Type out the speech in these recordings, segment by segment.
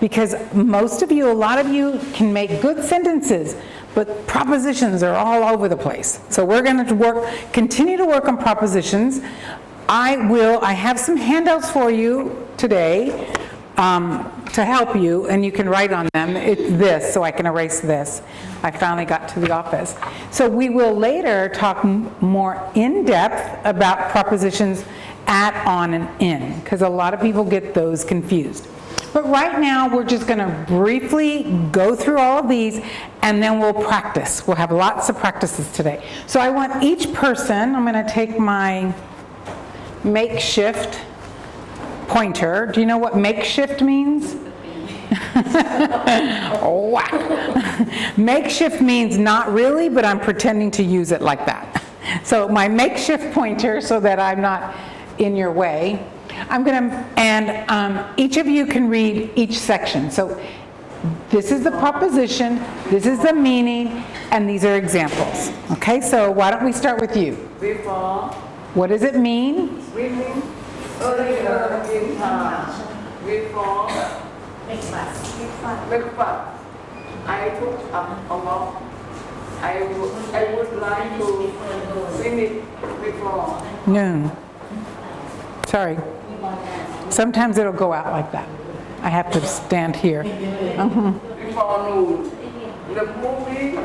because most of you, a lot of you can make good sentences, but propositions are all over the place. So we're going to continue to work on propositions. I have some handouts for you today to help you, and you can write on them. It's this, so I can erase this. I finally got to the office. So we will later talk more in depth about propositions at, on, and in, because a lot of people get those confused. But right now, we're just going to briefly go through all of these, and then we'll practice. We'll have lots of practices today. So I want each person, I'm going to take my makeshift pointer. Do you know what makeshift means? Oh, wow. Makeshift means not really, but I'm pretending to use it like that. So my makeshift pointer, so that I'm not in your way. I'm going to, and each of you can read each section. So this is the proposition, this is the meaning, and these are examples. Okay, so why don't we start with you? Before. What does it mean? Meaning earlier in time. Before. Breakfast. I took up a walk. I would like to finish before. Noon. Sorry. Sometimes it'll go out like that. I have to stand here. Before noon. The movie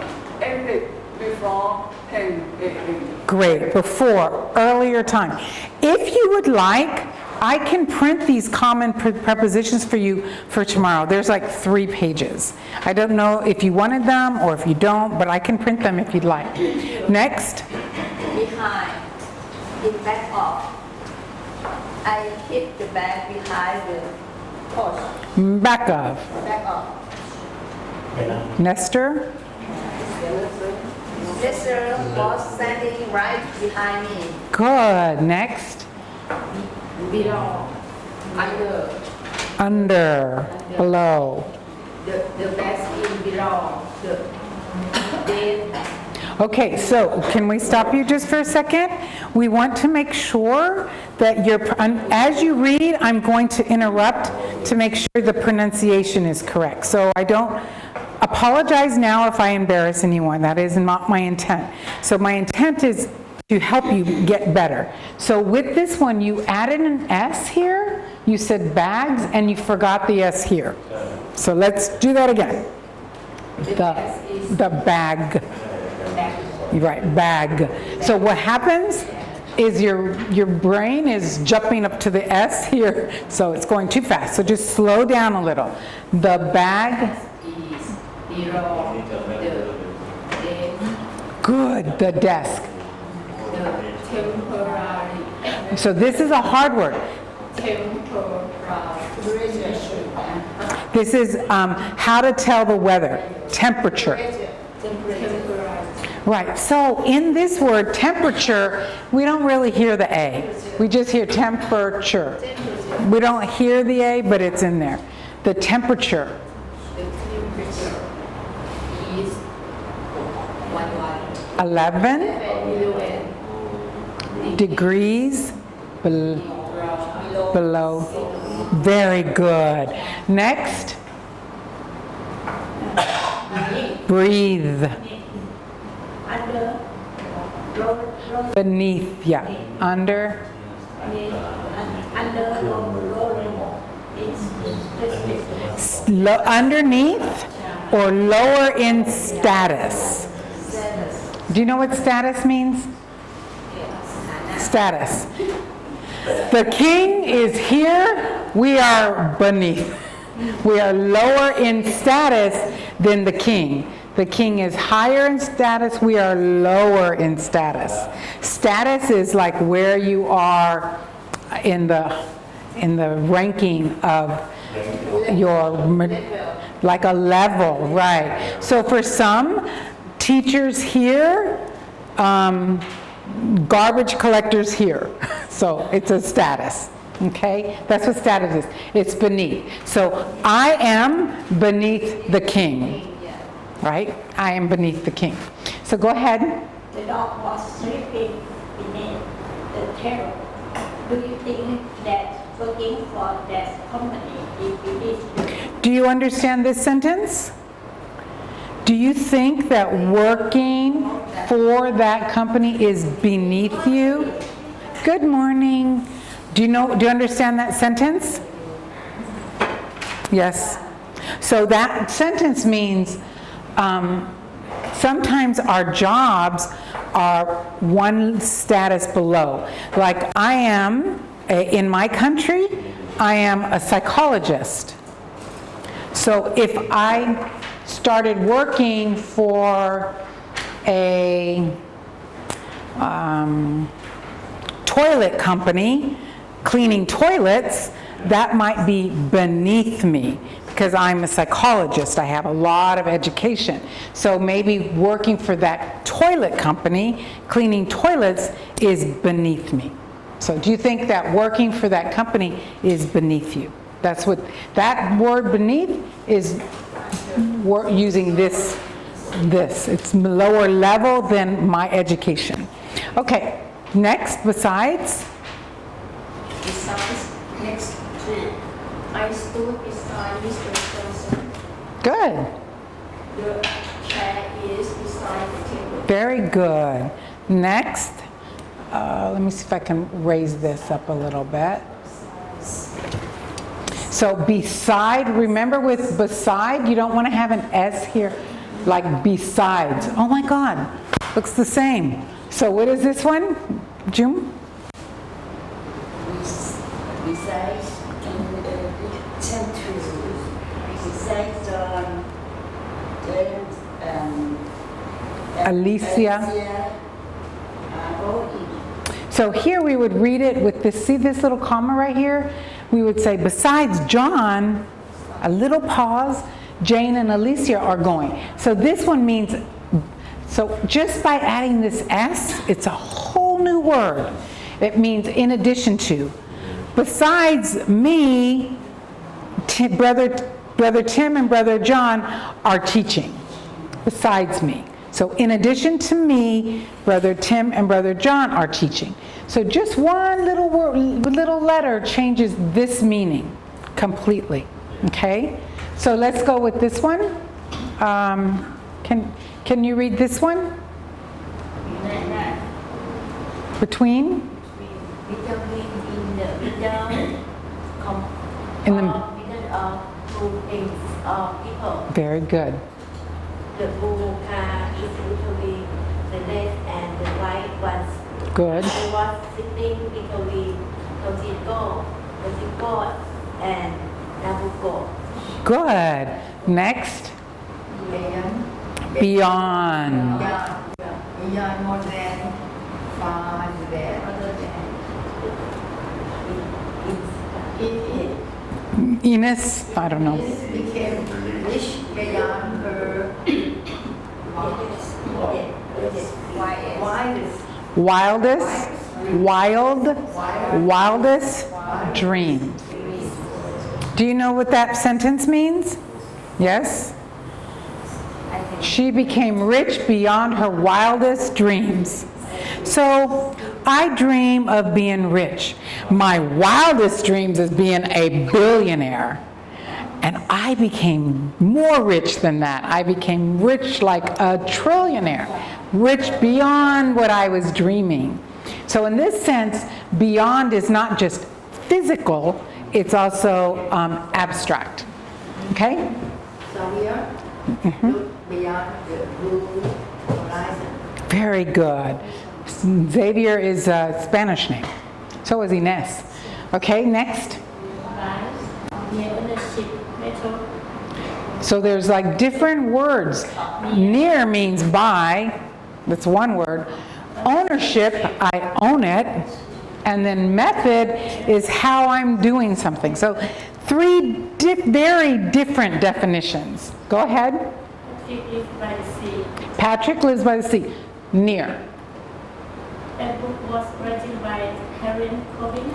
ended before 10 a.m. Great. Before, earlier time. If you would like, I can print these common prepositions for you for tomorrow. There's like 3 pages. I don't know if you wanted them or if you don't, but I can print them if you'd like. Next. Behind. In back of. I hid the bag behind the porch. Back of. Back of. Nestor. Nestor was standing right behind me. Good. Next. Below. Under. Under. Below. The bag in below. Then. Okay, so can we stop you just for a second? We want to make sure that as you read, I'm going to interrupt to make sure the pronunciation is correct. So I don't apologize now if I embarrass anyone. That is not my intent. So my intent is to help you get better. So with this one, you added an S here, you said bags, and you forgot the S here. So let's do that again. The bag. You're right, bag. So what happens is your brain is jumping up to the S here, so it's going too fast. So just slow down a little. The bag. Good, the desk. So this is a hard word. This is how to tell the weather. Temperature. Right, so in this word, temperature, we don't really hear the A. We just hear temperature. We don't hear the A, but it's in there. The temperature. The temperature is 11 degrees below. Very good. Next. Breathe. under, Beneath, yeah. Under. Underneath or lower in status. Do you know what status means? Status. The king is here, we are beneath. We are lower in status than the king. The king is higher in status, we are lower in status. Status is like where you are in the ranking of your, like a level, right? So for some teachers here, garbage collectors here. So it's a status, okay? That's what status is. It's beneath. So I am beneath the king, right? I am beneath the king. So go ahead. The dog was sleeping beneath the table. Do you think that working for that company is easy? Do you understand this sentence? Do you think that working for that company is beneath you? Good morning. Do you understand that sentence? Yes. So that sentence means sometimes our jobs are one status below. Like I am, in my country, I am a psychologist. So if I started working for a toilet company, cleaning toilets, that might be beneath me because I'm a psychologist. I have a lot of education. So maybe working for that toilet company, cleaning toilets, is beneath me. So do you think that working for that company is beneath you? That's what, that word beneath is using this. It's lower level than my education. Okay, next, besides. Besides, next to, I stood beside Mr. Johnson. Good. The chair is beside the table. Very good. Next, let me see if I can raise this up a little bit. So beside, remember with beside, you don't want to have an S here, like besides. Oh my God, looks the same. So what is this one, June? Besides, Alicia. So here we would read it with this, see this little comma right here? We would say, besides John, a little pause, Jane and Alicia are going. So this one means, so just by adding this S, it's a whole new word. It means in addition to. Besides me, Brother Tim and Brother John are teaching. Besides me. So in addition to me, Brother Tim and Brother John are teaching. So just one little word, little letter changes this meaning completely. Okay? So let's go with this one. Can you read this one? Between? In the Two things of people. Very good. The blue car is usually the left and the right ones. Good. I was sitting between Toshiko and Nabucco. Good. Next. Beyond. Beyond more than far than other than. Ines, I don't know. Became rich beyond her wildest dreams. Do you know what that sentence means? Yes? She became rich beyond her wildest dreams. So I dream of being rich. My wildest dreams is being a billionaire. And I became more rich than that. I became rich like a trillionaire. Rich beyond what I was dreaming. So in this sense, beyond is not just physical, it's also abstract. Okay? So we are look beyond the blue horizon. Very good. Xavier is a Spanish name. So is Ines. Okay, next. So there's like different words. Near means by, that's one word. Ownership, I own it. And then method is how I'm doing something. So three very different definitions. Go ahead. Patrick lives by the sea. Near. That book was written by Karen Corbin.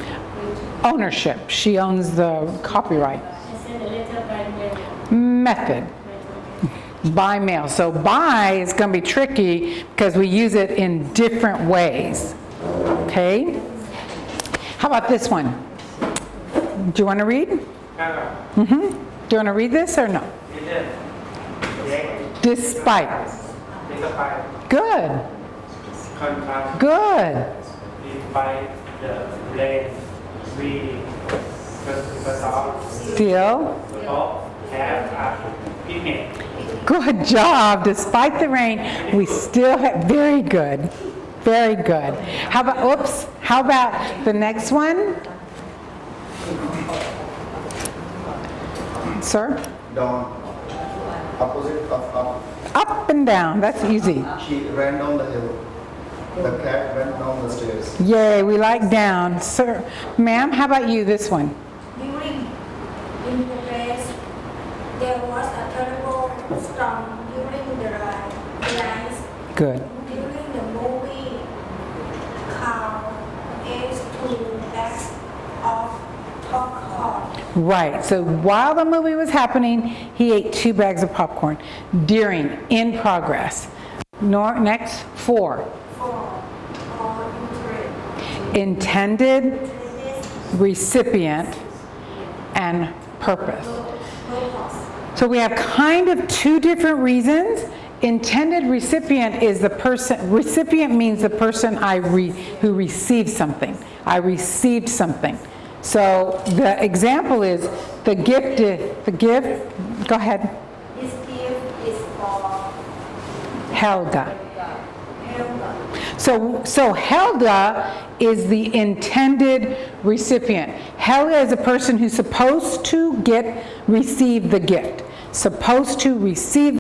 Ownership. She owns the copyright. I sent a letter by mail. Method. By mail. So by is going to be tricky because we use it in different ways. Okay? How about this one? Do you want to read? you want to read this or no? Despite. Good. Good. Despite the rain, we Still. have a picnic. Good job. Despite the rain, we still have, very good. Very good. How about, oops, how about the next one? Sir? Down. Opposite of up. Up and down. That's easy. She ran down the hill. The cat went down the stairs. Yay, we like down. Sir, ma'am, how about you, this one? During in progress, there was a terrible storm during the rise. Good. During the movie, Carl ate 2 bags of popcorn. Right, so while the movie was happening, he ate 2 bags of popcorn. During, in progress. Next, 4. Intended, recipient, and purpose. So we have kind of 2 different reasons. Intended recipient is the person, recipient means the person who received something. I received something. So the example is the gift, go ahead. This gift is for Helga. Helga. So Helga is the intended recipient. Helga is a person who's supposed to receive the gift. Supposed to receive